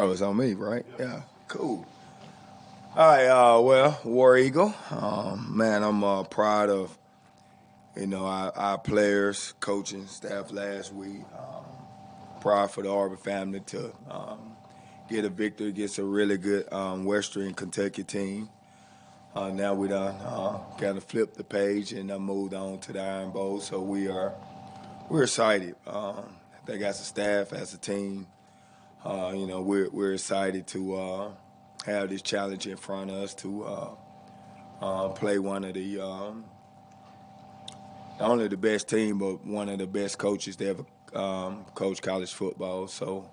Oh, it's on me, right? Yeah, cool. All right, well, War Eagle, man, I'm proud of, our players, coaching staff last week. Proud for the Auburn family to get a victory against a really good Western Kentucky team. Now we done kind of flipped the page and moved on to the Iron Bowl, so we're excited. I think as a staff, as a team, we're excited to have this challenge in front of us to play one of the not only the best team, but one of the best coaches that ever coached college football. So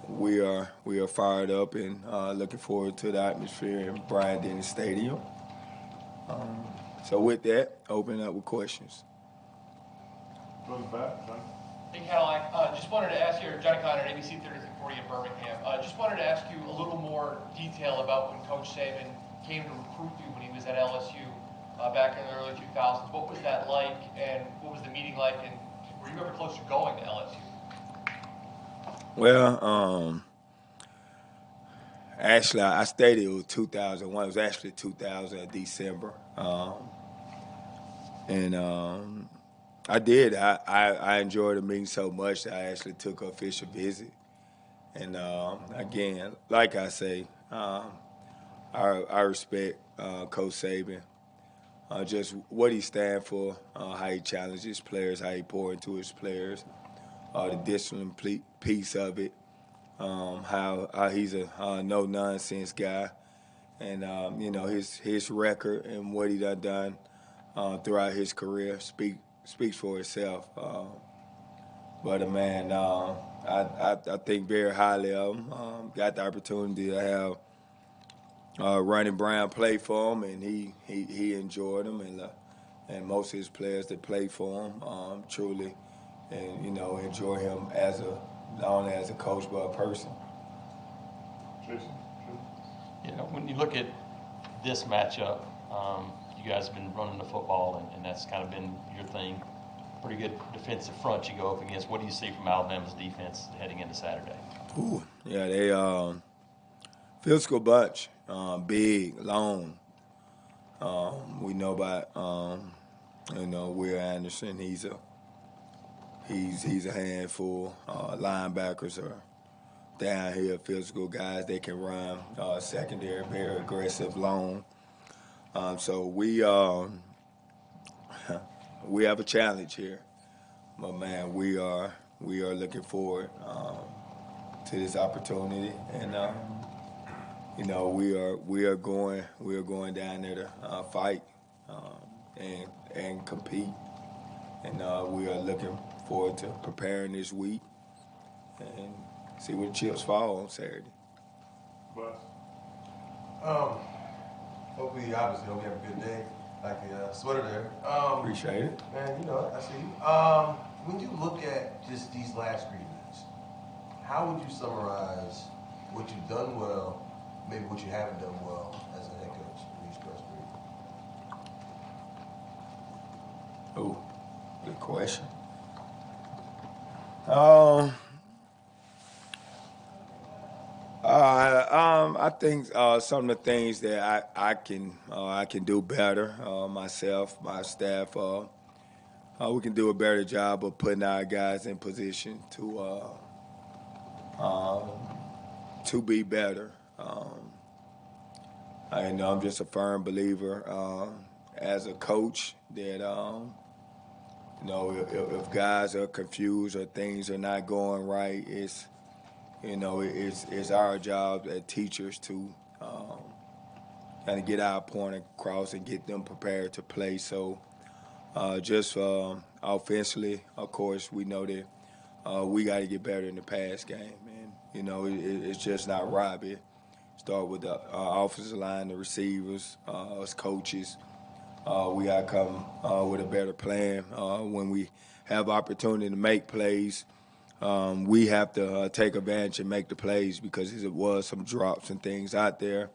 we are fired up and looking forward to the atmosphere in Bryant-Denny Stadium. So with that, open up with questions. From the back, Johnny. Hey, Cadillac, just wanted to ask you, Johnny Conner, ABC 3340 in Birmingham. Just wanted to ask you a little more detail about when Coach Saban came to recruit you when he was at LSU back in the early 2000s. What was that like, and what was the meeting like, and were you ever close to going to LSU? Well, actually, I stated it was 2001. It was actually 2000 December, and I did. I enjoyed the meeting so much that I actually took an official visit. And again, like I say, I respect Coach Saban, just what he stands for, how he challenges players, how he pours into his players, the discipline piece of it, how he's a no nonsense guy, and his record and what he done throughout his career speaks for itself. But man, I think very highly of him. Got the opportunity to have Ronnie Brown play for him, and he enjoyed him, and most of his players that played for him truly, and enjoy him not only as a coach but a person. Jason. When you look at this matchup, you guys have been running the football, and that's kind of been your thing. Pretty good defensive front you go up against. What do you see from Alabama's defense heading into Saturday? Ooh, yeah, they physical bunch, big, long. We know about Will Anderson. He's a handful. Linebackers are down here, physical guys. They can run. Secondary, very aggressive, long. So we have a challenge here, but man, we are looking forward to this opportunity, and we are going down there to fight and compete, and we are looking forward to preparing this week and see where the chips fall on Saturday. Bus. Hopefully, obviously, hope you have a good day. Like the sweater there. Appreciate it. Man, I see you. When you look at just these last 3 minutes, how would you summarize what you've done well, maybe what you haven't done well as a head coach in these first 3? Oh, good question. I think some of the things that I can do better myself, my staff. We can do a better job of putting our guys in position to be better. I'm just a firm believer as a coach that if guys are confused or things are not going right, it's our job as teachers to kind of get our point across and get them prepared to play. So just offensively, of course, we know that we got to get better in the pass game. And, it's just not right. It start with the offensive line, the receivers, us coaches. We got to come with a better plan when we have opportunity to make plays. We have to take advantage and make the plays because there was some drops and things out there.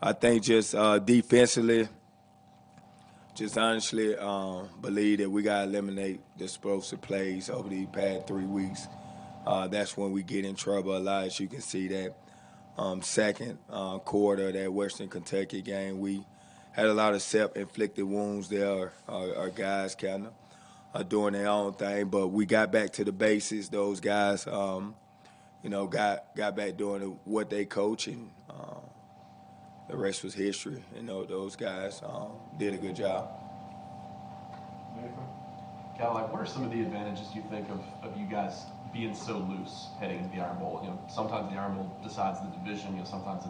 I think just defensively, just honestly believe that we got to eliminate the explosive plays over these past 3 weeks. that's when we get in trouble a lot. As you can see that second quarter of that Western Kentucky game, we had a lot of self-inflicted wounds there. Our guys kind of are doing their own thing, but we got back to the basics. Those guys, got back doing what they coach, and the rest was history. Those guys did a good job. Nathan? Cadillac, what are some of the advantages you think of you guys being so loose heading into the Iron Bowl? Sometimes the Iron Bowl decides the division. Sometimes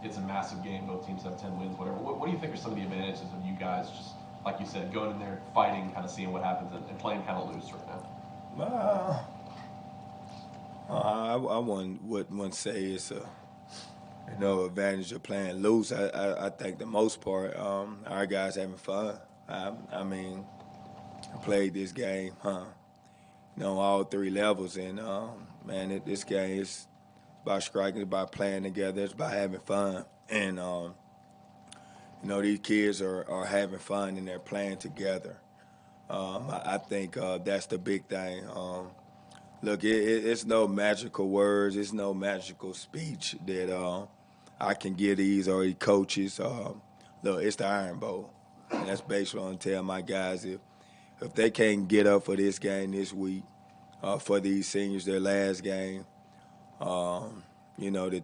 it's a massive game. Both teams have 10 wins, whatever. What do you think are some of the advantages of you guys just, like you said, going in there, fighting, kind of seeing what happens, and playing kind of loose right now? I wouldn't say it's a advantage of playing loose. I think the most part, our guys having fun. I mean, I played this game, all three levels, and this game is about striking, it's about playing together, it's about having fun, and these kids are having fun and they're playing together. I think that's the big thing. Look, it's no magical words, it's no magical speech that I can give these or these coaches. Look, it's the Iron Bowl, and that's basically what I'm telling my guys. If they can't get up for this game this week, for these seniors, their last game, that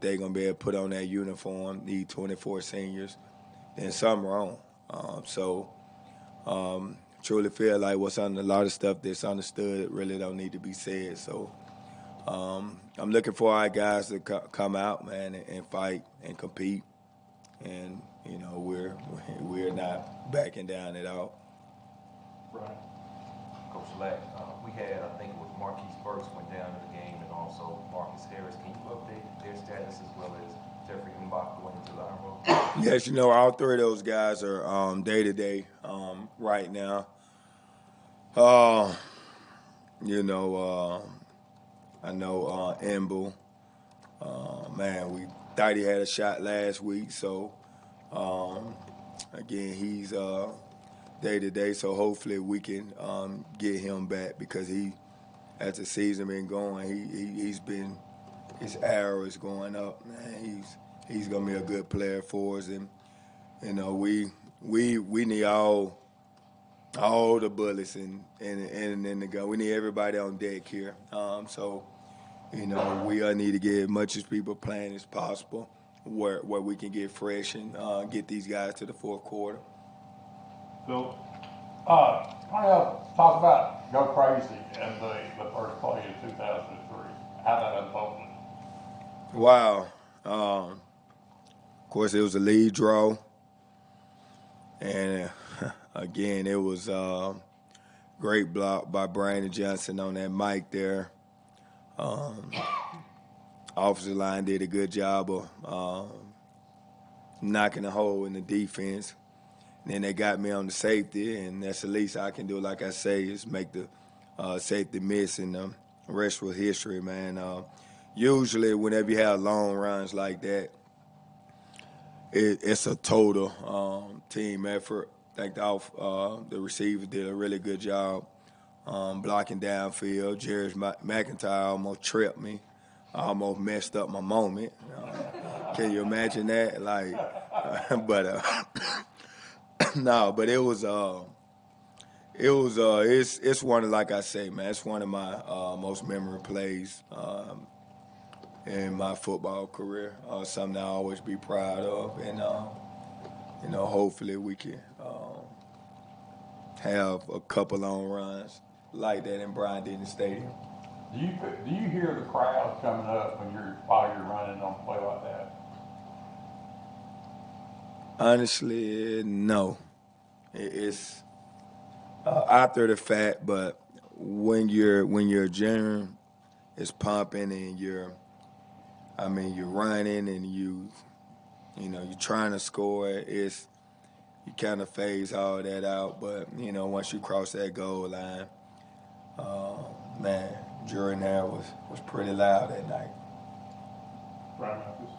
they're going to be able to put on that uniform, these 24 seniors, then something wrong. Truly feel like a lot of stuff that's understood really don't need to be said. So I'm looking for our guys to come out, man, and fight and compete. And, we're not backing down at all. Right. Coach Lack, we had, I think it was Marquise Burks went down in the game, and also Marcus Harris. Can you update their status as well as Jeffrey Mbach going into the Iron Bowl? Yes, all three of those guys are day-to-day right now. I know Emble. We thought he had a shot last week, so again, he's day-to-day, so hopefully we can get him back, because as the season been going, his arrow is going up, man. He's gonna be a good player for us, and we need all the bullets in the gun. We need everybody on deck here. We need to get as much as people playing as possible, where we can get fresh and get these guys to the fourth quarter. Bill? I want to talk about Go Crazy and the first play in 2003. How that unfolded. Wow. Of course, it was a lead draw. And, again, it was a great block by Brandon Johnson on that mic there. Offensive line did a good job of knocking a hole in the defense. And then they got me on the safety, and that's the least I can do, like I say, is make the safety miss, and the rest was history, man. Usually whenever you have long runs like that, it's a total team effort. I think the receivers did a really good job blocking downfield. Jerry McIntyre almost tripped me. I almost messed up my moment. Can you imagine that? No, but it's one of, like I say, man, it's one of my most memorable plays in my football career. Something I always be proud of, and hopefully we can have a couple long runs like that in Bryant-Denny Stadium. Do you hear the crowd coming up while you're running on a play like that? Honestly, no. It's after the fact, but when your adrenaline is pumping and you're running and you're trying to score, you kind of phase all that out. But once you cross that goal line, man, Jordan there was pretty loud that night. Brian Matthews?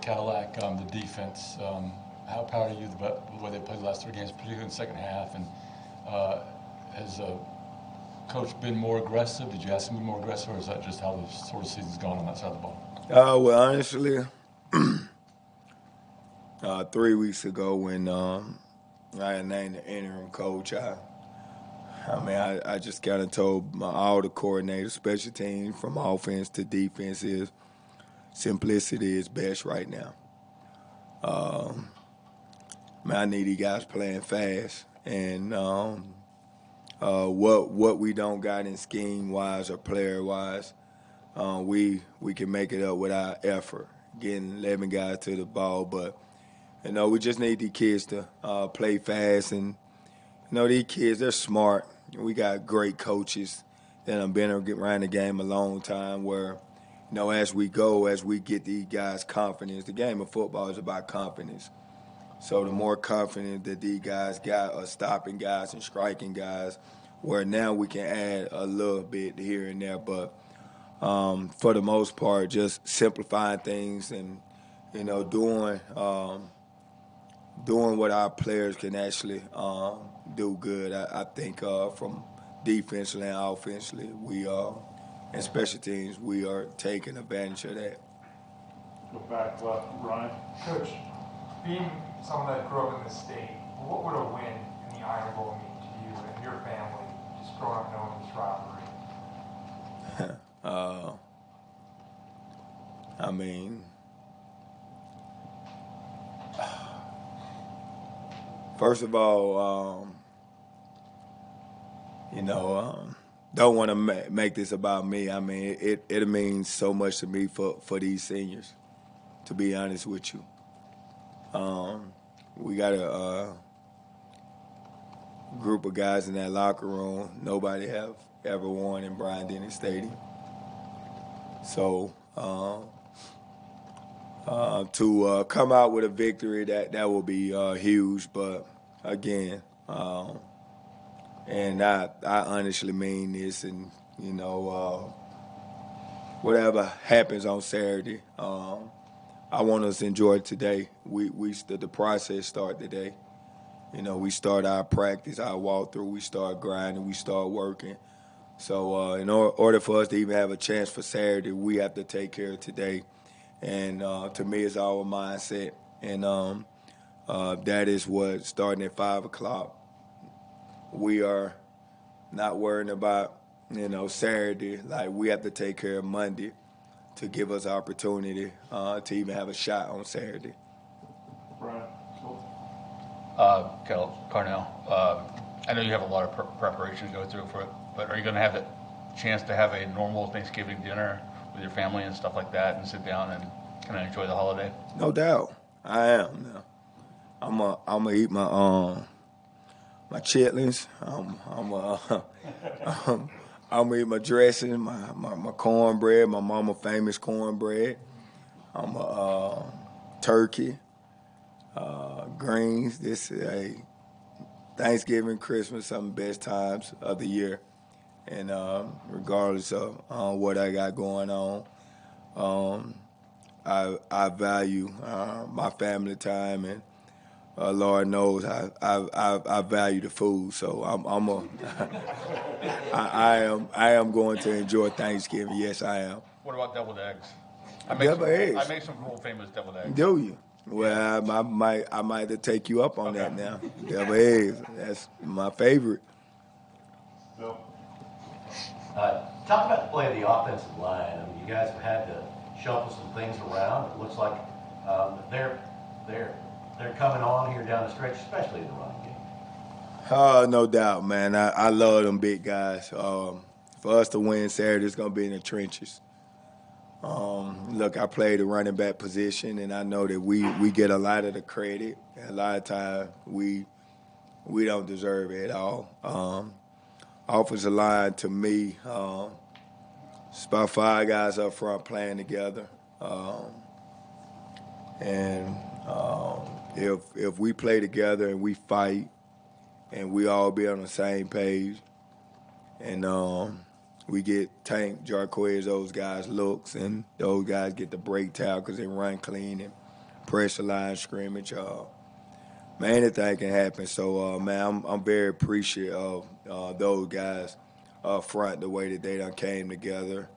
Cadillac, the defense. How proud are you about the way they played the last 3 games, particularly in the second half? And has coach been more aggressive? Did you ask him to be more aggressive, or is that just how the sort of season's gone on that side of the ball? Well, honestly, 3 weeks ago when I had named the interim coach, I just kind of told all the coordinators, special teams, from offense to defense, is simplicity is best right now. I need these guys playing fast, and what we don't got in scheme wise or player wise, we can make it up with our effort, getting 11 guys to the ball. But we just need these kids to play fast, and these kids, they're smart. We got great coaches that have been around the game a long time. Where as we get these guys confidence. The game of football is about confidence. So the more confident that these guys got are stopping guys and striking guys, where now we can add a little bit here and there. But for the most part, just simplifying things and, doing what our players can actually do good. I think from defensively and offensively, and special teams, we are taking advantage of that. Go back left, Ryan. Coach, being someone that grew up in this state, what would a win in the Iron Bowl mean to you and your family, just growing up knowing this rivalry? First of all, don't want to make this about me. It means so much to me for these seniors, to be honest with you. We got a group of guys in that locker room. Nobody have ever won in Bryant-Denny Stadium. So to come out with a victory, that will be huge. But again, and I honestly mean this, and whatever happens on Saturday, I want us to enjoy it today. The process start today. We start our practice, our walkthrough. We start grinding. We start working. So in order for us to even have a chance for Saturday, we have to take care of today. And to me, it's our mindset. And that is what, starting at 5 o'clock, we are not worrying about, Saturday. Like, we have to take care of Monday to give us opportunity to even have a shot on Saturday. Brian. Carnell, I know you have a lot of preparation to go through for it, but are you going to have a chance to have a normal Thanksgiving dinner with your family and stuff like that, and sit down and kind of enjoy the holiday? No doubt, I am. Now, I'm gonna eat my chitlins. I'm gonna eat my dressing, my cornbread, my mama famous cornbread. I'm a turkey, greens. This is Thanksgiving, Christmas, some of the best times of the year. And regardless of what I got going on, I value my family time, and Lord knows I value the food. So I am going to enjoy Thanksgiving. Yes, I am. What about deviled eggs? I make some real famous deviled eggs. Do you? Well, I might have to take you up on that now. Deviled eggs, that's my favorite. Bill. Talk about the play of the offensive line. You guys have had to shuffle some things around. It looks like they're coming on here down the stretch, especially in the running game. No doubt, man. I love them big guys. For us to win Saturday, it's going to be in the trenches. Look, I play the running back position, and I know that we get a lot of the credit. And a lot of times we don't deserve it at all. Offensive line, to me, it's about 5 guys up front playing together. If we play together and we fight and we all be on the same page, and we get Tank, Jarquez, those guys looks, and those guys get the break tackles and run clean and pressure line scrimmage, man, anything can happen. So, man, I'm very appreciative of those guys up front, the way that they done came together,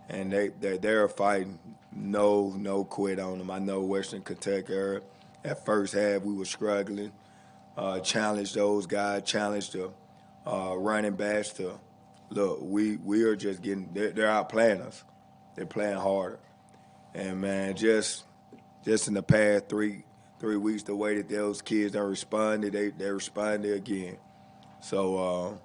and they're fighting. No quit on them. I know Western Kentucky, at first half we were struggling. Challenged those guys, challenged the running backs to look. We are just getting. They're outplaying us. They're playing harder, and man, just in the past three weeks, the way that those kids are responded, they responded again. So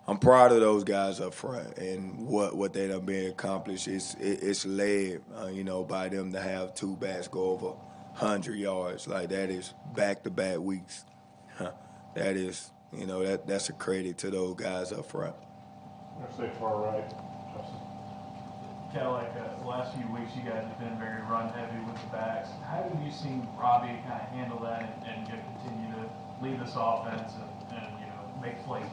I'm proud of those guys up front and what they done been accomplished. It's led, by them to have two backs go over 100 yards. Like, that is back-to-back weeks. That is, that's a credit to those guys up front. Let's say far right, Justin. Cadillac, the last few weeks you guys have been very run-heavy with the backs. How have you seen Robbie kind of handle that and continue to lead this offense and make plays?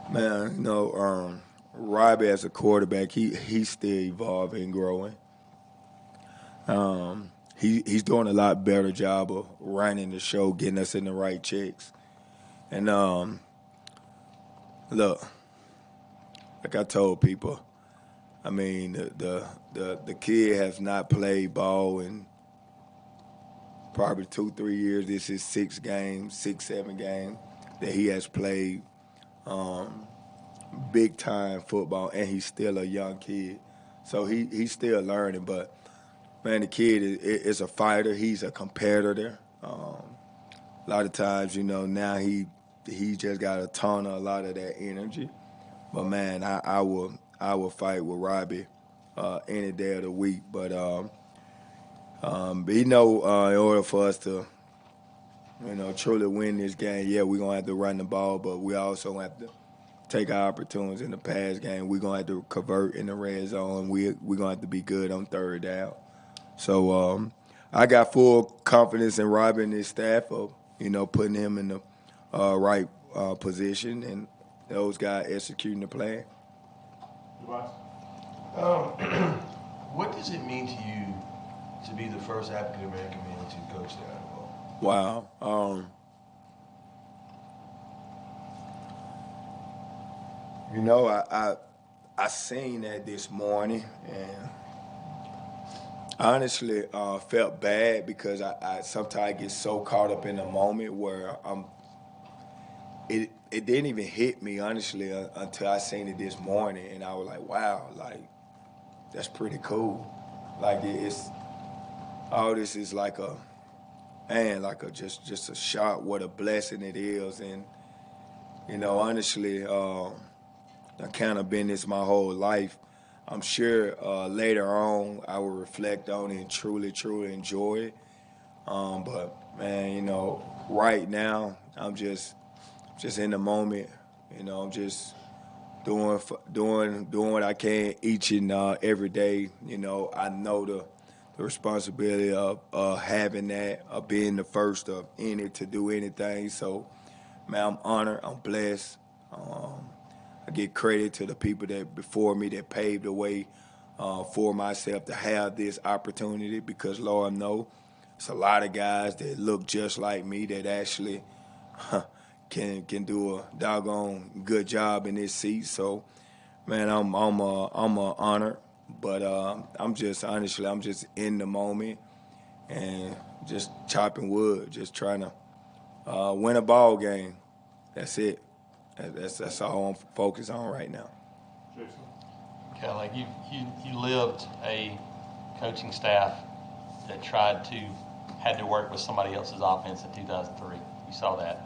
Man, Robbie as a quarterback, he's still evolving and growing. He's doing a lot better job of running the show, getting us in the right checks. And look, like I told people, I mean, the kid has not played ball in probably 2-3 years. This is 6, 7 games that he has played big time football, and he's still a young kid. So he's still learning, but man, the kid is a fighter. He's a competitor. A lot of times, now he just got a ton of a lot of that energy. But man, I will fight with Robbie any day of the week. But in order for us to truly win this game, yeah, we're gonna have to run the ball, but we also have to take our opportunities in the pass game. We're gonna have to convert in the red zone. We're gonna have to be good on third down. So I got full confidence in Robbie and his staff of putting him in the right position and those guys executing the plan. What does it mean to you to be the first African American man to coach the Iron Bowl? Wow. I seen that this morning, and honestly felt bad because I sometimes get so caught up in the moment where it didn't even hit me, honestly, until I seen it this morning, and I was like, wow, like, that's pretty cool. Like, it's all this is like just a shot, what a blessing it is. And honestly, I've kind of been this my whole life. I'm sure later on I will reflect on it and truly enjoy it. But man, right now I'm just in the moment. I'm just doing what I can each and every day. I know the responsibility of having that, of being the first in it to do anything. So, man, I'm honored. I'm blessed. I give credit to the people that before me that paved the way for myself to have this opportunity, because Lord knows it's a lot of guys that look just like me that actually can do a doggone good job in this seat. So, man, I'm honored, but I'm just in the moment and just chopping wood, just trying to win a ball game. That's it. That's all I'm focused on right now. Jason. Like you lived a coaching staff that had to work with somebody else's offense in 2003. You saw that.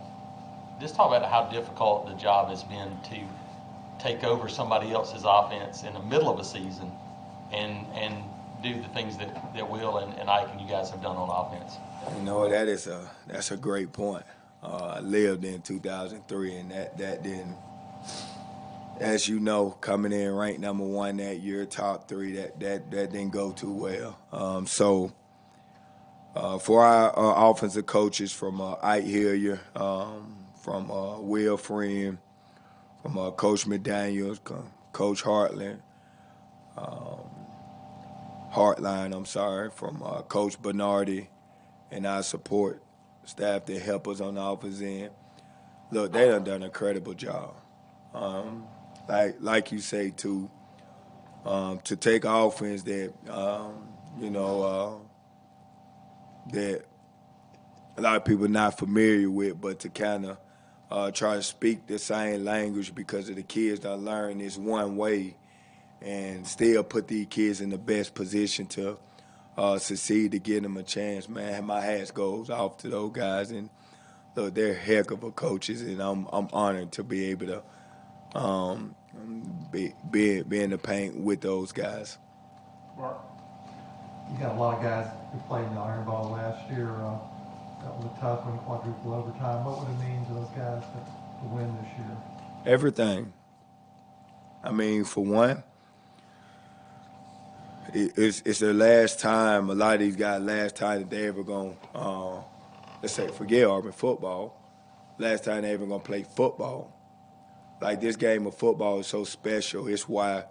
Just talk about how difficult the job has been to take over somebody else's offense in the middle of a season and do the things that Will and Ike and you guys have done on offense. That's a great point. I lived in 2003, and that didn't, as you know, coming in ranked number 1 that year, top 3, that didn't go too well. So for our offensive coaches, from Ike Hillier, from Will Friend, from Coach McDaniels, Coach Hartline, from Coach Bernardi, and our support staff that help us on the offensive end. Look, they done an incredible job. like you say, to take offense that that a lot of people not familiar with, but to kind of try to speak the same language because of the kids that learn this one way and still put these kids in the best position to succeed, to give them a chance. Man, my hat goes off to those guys, and look, they're heck of a coaches, and I'm honored to be able to be in the paint with those guys. Mark? You got a lot of guys who played in the Iron Ball last year. That was a tough one, quadruple overtime. What would it mean to those guys to win this year? Everything. I mean, for one, it's their last time. A lot of these guys, last time that they ever gonna, let's say, forget Auburn football. Last time they ever gonna play football. Like, this game of football is so special. It's why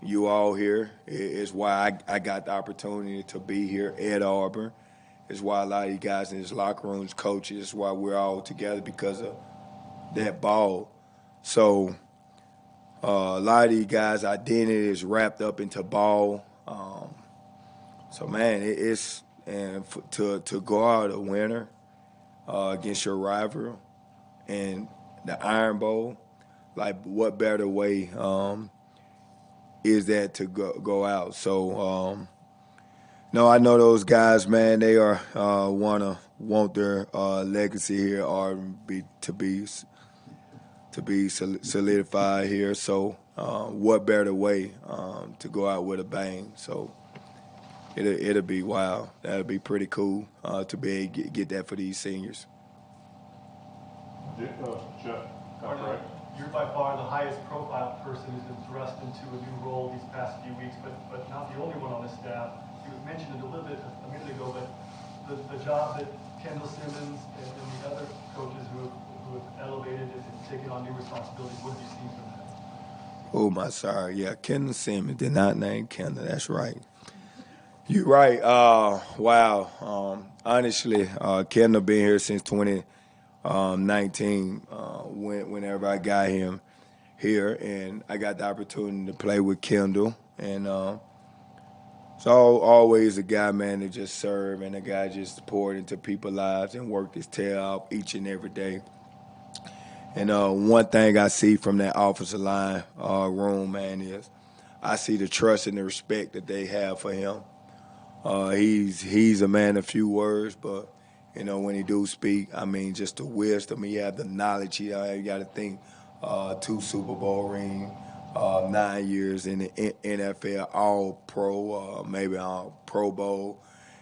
you all here. It's why I got the opportunity to be here at Auburn. It's why a lot of you guys in this locker rooms, coaches, it's why we're all together because of that ball. So a lot of these guys' identity is wrapped up into ball. So, man, to go out a winner against your rival and the Iron Bowl, like, what better way is that to go out? So, no, I know those guys, man. They are want their legacy here or to be solidified here. So, what better way to go out with a bang? So, it'll be wow. That'll be pretty cool to be able to get that for these seniors. Jeff, Arnold, you're by far the highest profile person who's been thrust into a new role these past few weeks, but not the only one on the staff. You mentioned it a little bit a minute ago, but the job that Kendall Simmons and the other coaches who have elevated and taken on new responsibilities, what have you seen from them? Oh, my sorry. Yeah, Kendall Simmons did not name Kendall. That's right. You're right. Wow. Honestly, Kendall been here since 2019 whenever I got him here, and I got the opportunity to play with Kendall. And so always a guy, man, to just serve, and a guy just poured into people's lives and worked his tail off each and every day. And one thing I see from that offensive line room, man, is I see the trust and the respect that they have for him. He's a man of few words, but when he do speak, I mean, just the wisdom. He have the knowledge. You got to think 2 Super Bowl rings, 9 years in the NFL, all pro, maybe all Pro Bowl.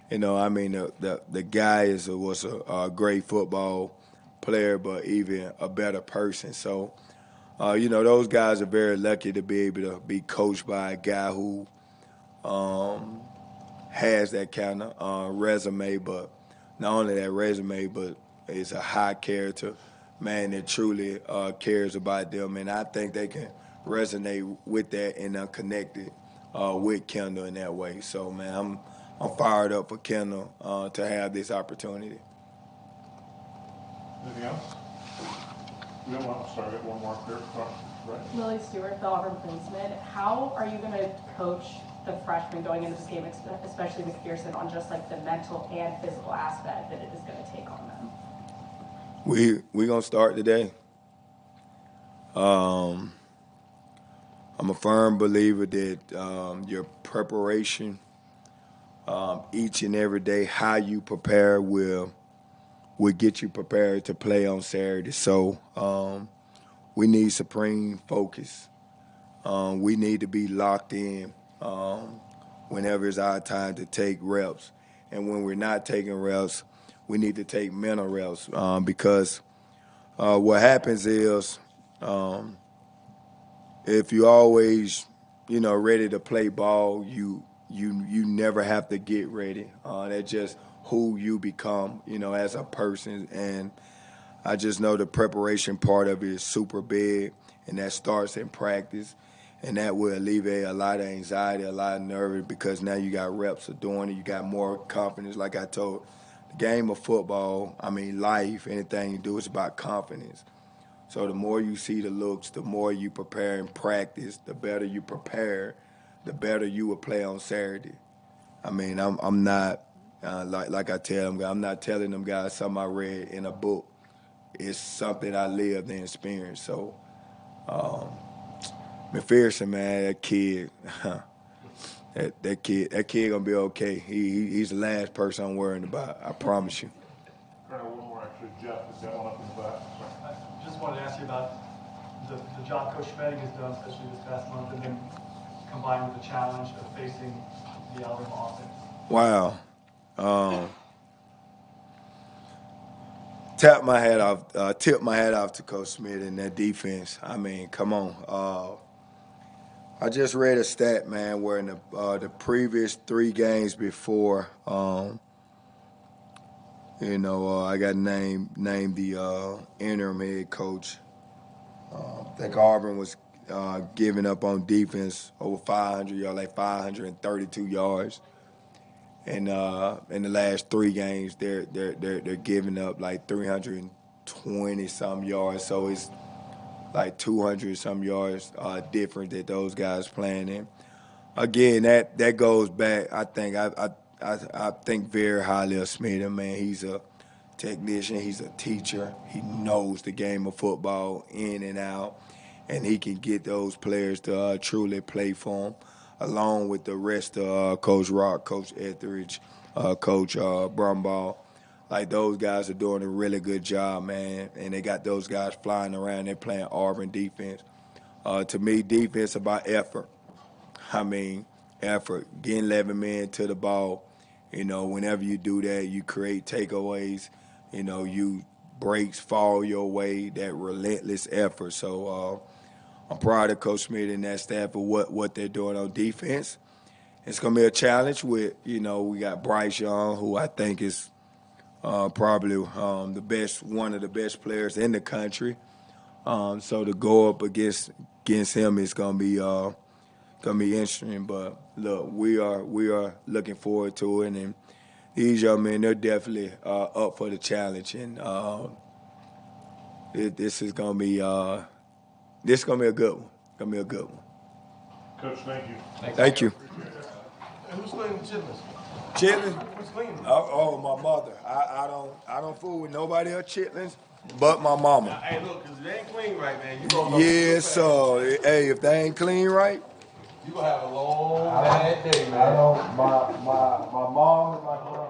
I mean, the guy was a great football player, but even a better person. So, those guys are very lucky to be able to be coached by a guy who has that kind of resume, but not only that resume, but is a high character man that truly cares about them. And I think they can resonate with that and connect it with Kendall in that way. So, man, I'm fired up for Kendall to have this opportunity. Anything else? We don't want to start at one more here. Right. Lily Stewart, the Auburn Plainsman. How are you going to coach the freshmen going into this game, especially with Pearson, on just like the mental and physical aspect that it is going to take on them? We gonna start today. I'm a firm believer that your preparation, each and every day, how you prepare will get you prepared to play on Saturday. So we need supreme focus. We need to be locked in whenever it's our time to take reps. And when we're not taking reps, we need to take mental reps because what happens is if you always, ready to play ball, you never have to get ready. That's just who you become, as a person. And I just know the preparation part of it is super big, and that starts in practice. And that will alleviate a lot of anxiety, a lot of nerves, because now you got reps of doing it. You got more confidence. Like I told, the game of football, I mean, life, anything you do, it's about confidence. So the more you see the looks, the more you prepare and practice, the better you prepare, the better you will play on Saturday. I mean, I'm not like I tell them, I'm not telling them guys something I read in a book. It's something I lived and experienced. So, McPherson, man, that kid, that kid gonna be okay. He's the last person I'm worrying about. I promise you. Colonel, one more actually. Jeff has got one up in the back. I just wanted to ask you about the job Coach Schmedding has done, especially this past month, and then combined with the challenge of facing the Auburn offense. Wow. Tip my hat off to Coach Smith and that defense. I mean, come on. I just read a stat, man, where in the previous 3 games before, I got named the interim head coach. I think Auburn was giving up on defense over 500 yards, like 532 yards. And in the last 3 games, they're giving up like 320 some yards. So it's like 200 some yards different that those guys playing in. Again, that goes back. I think very highly of Smith. Man, he's a technician. He's a teacher. He knows the game of football in and out, and he can get those players to truly play for him, along with the rest of Coach Rock, Coach Etheridge, Coach Brumbaugh. Like, those guys are doing a really good job, man, and they got those guys flying around. They're playing Auburn defense. To me, defense about effort. I mean, effort, getting 11 men to the ball. Whenever you do that, you create takeaways. You breaks fall your way, that relentless effort. So I'm proud of Coach Smith and that staff of what they're doing on defense. It's going to be a challenge with, we got Bryce Young, who I think is probably one of the best players in the country. So to go up against him is going to be interesting. But look, we are looking forward to it, and these young men, they're definitely up for the challenge, and this is going to be a good one. It's going to be a good one. Coach, thank you. Thank you. Who's cleaning the chitlins? Chitlins? Who's cleaning? Oh, my mother. I don't fool with nobody else chitlins but my mama. Hey, look, because it ain't clean right, man. You gonna Yes, sir. Hey, if they ain't clean right, you gonna have a long bad day, man. My mom and my grandma